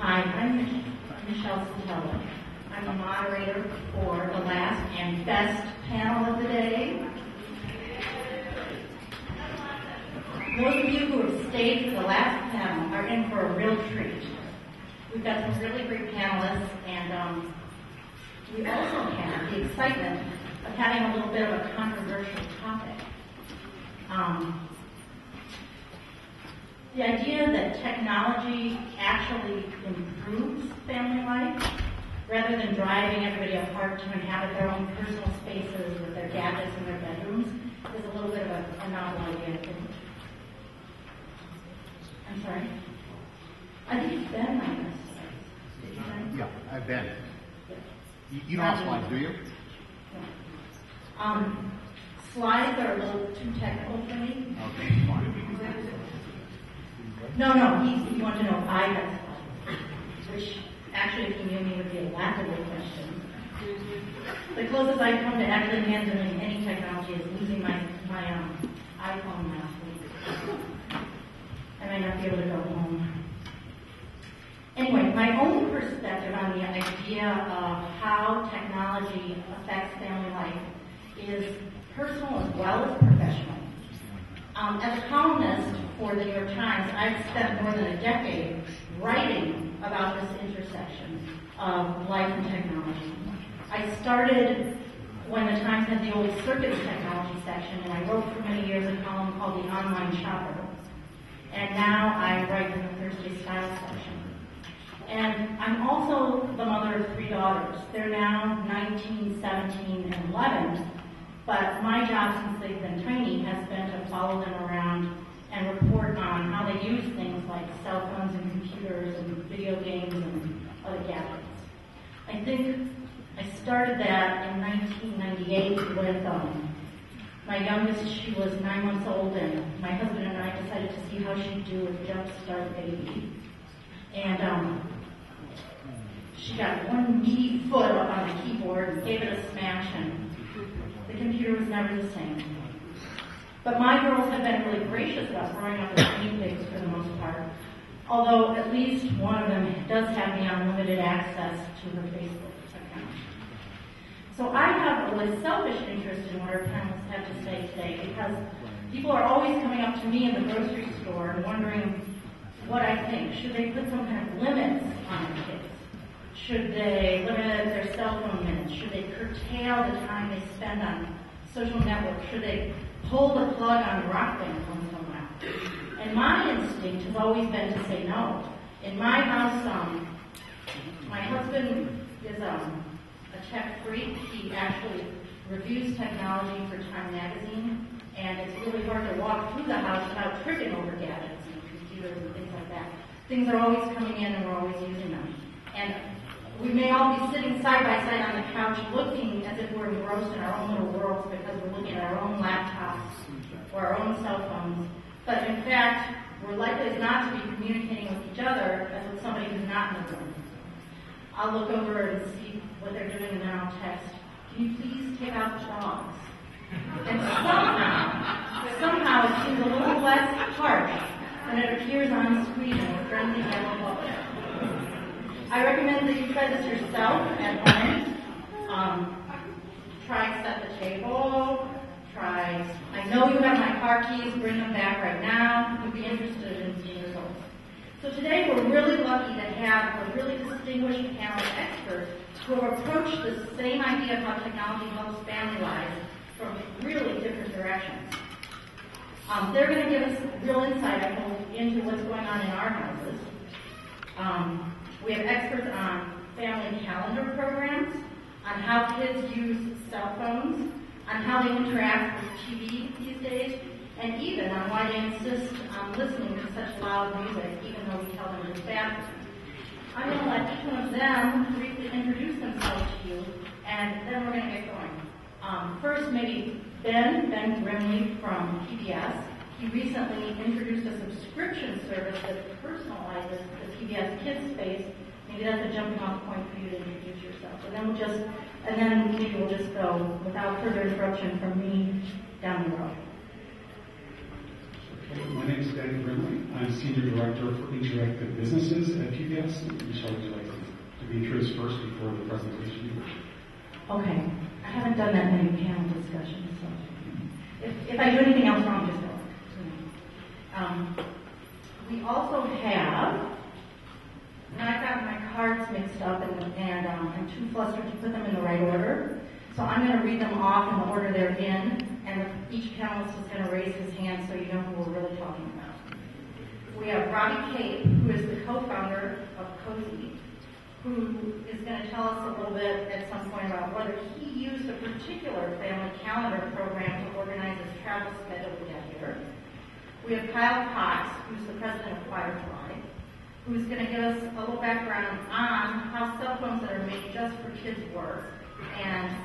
Hi, I'm Michelle Sotelo. I'm a moderator for the last and best panel of the day. Those of you who have stayed for the last panel are in for a real treat. We've got some really great panelists, and we also have the excitement of having a little bit of a controversial topic. The idea that technology actually improves family life, rather than driving everybody apart to inhabit their own personal spaces with their gadgets in their bedrooms, is a little bit of a novel idea, I think. I'm sorry? I think it's Ben might have slides. Yeah, Ben. Yeah. You don't have slides, do you? No. Slides are a little too technical for me. Okay, fine. No, you want to know if I have slides, which actually, if you knew me, would be a laughable question. The closest I come to actually handling any technology is losing my iPhone last week. I might not be able to go home. Anyway, my own perspective on the idea of how technology affects family life is personal as well as professional. As a columnist for the New York Times, I've spent more than a decade writing about this intersection of life and technology. I started when the Times had the old circuits technology section, and I wrote for many years a column called The Online Shopper. And now I write in the Thursday Style section. And I'm also the mother of 3 daughters. They're now 19, 17, and 11. But my job since they've been tiny has been to follow them around and report on how they use things like cell phones and computers and video games and other gadgets. I think I started that in 1998 with my youngest. She was 9 months old, and my husband and I decided to see how she'd do with Jumpstart Baby. And she got one meaty foot up on the keyboard and gave it a smash, and the computer was never the same. But my girls have been really gracious about growing up as guinea pigs for the most part, although at least one of them does have the unlimited access to her Facebook account. So I have a really selfish interest in what our panelists have to say today, because people are always coming up to me in the grocery store and wondering what I think. Should they put some kind of limits on their kids? Should they limit their cell phone minutes? Should they curtail the time they spend on social networks? Should they pull the plug on rock band once in a while? And my instinct has always been to say no. In my house, my husband is a tech freak. He actually reviews technology for Time Magazine, and it's really hard to walk through the house without tripping over gadgets and computers and things like that. Things are always coming in, and we're always using them. And we may all be sitting side by side on the couch looking as if we're engrossed in our own little worlds because we're looking at our own laptops or our own cell phones. But in fact, we're likely as not to be communicating with each other as with somebody who's not in the room. I'll look over and see what they're doing, and then I'll text, "Can you please take out the dogs?" And somehow it seems a little less harsh when it appears on screen in a friendly yellow bubble. I recommend that you try this yourself at home. Try set the table. I know you have my car keys, bring them back right now. You'd be interested in seeing results. So today we're really lucky to have a really distinguished panel of experts who have approached the same idea of how technology helps family lives from really different directions. They're going to give us real insight, I hope, into what's going on in our houses. We have experts on family calendar programs, on how kids use cell phones, on how they interact with TV these days, and even on why they insist on listening to such loud music, even though we tell them it's bad. I'm going to let each one of them briefly introduce themselves to you, and then we're going to get going. First, maybe Ben Grimley from PBS. He recently introduced a subscription service that personalizes the PBS Kids space. Maybe that's a jumping off point for you to introduce yourself. And then maybe we'll just go without further interruption from me down the road. My name name is Ben Brimley. I'm Senior Director for Interactive Businesses at PBS. Michelle, would you like to be introduced first before the presentation? Okay, I haven't done that many panel discussions, so if I do anything else wrong, just go. We also have, and I got my cards mixed up and I'm too flustered to put them in the right order. So I'm going to read them off in the order they're in, and each panelist is going to raise his hand so you know who we're really talking about. We have Robbie Cape, who is the co-founder of Cozy, who is going to tell us a little bit at some point about whether he used a particular family calendar program to organize his travel schedule to get here. We have Kyle Cox, who's the president of Firefly, who's going to give us a little background on how cell phones that are made just for kids work and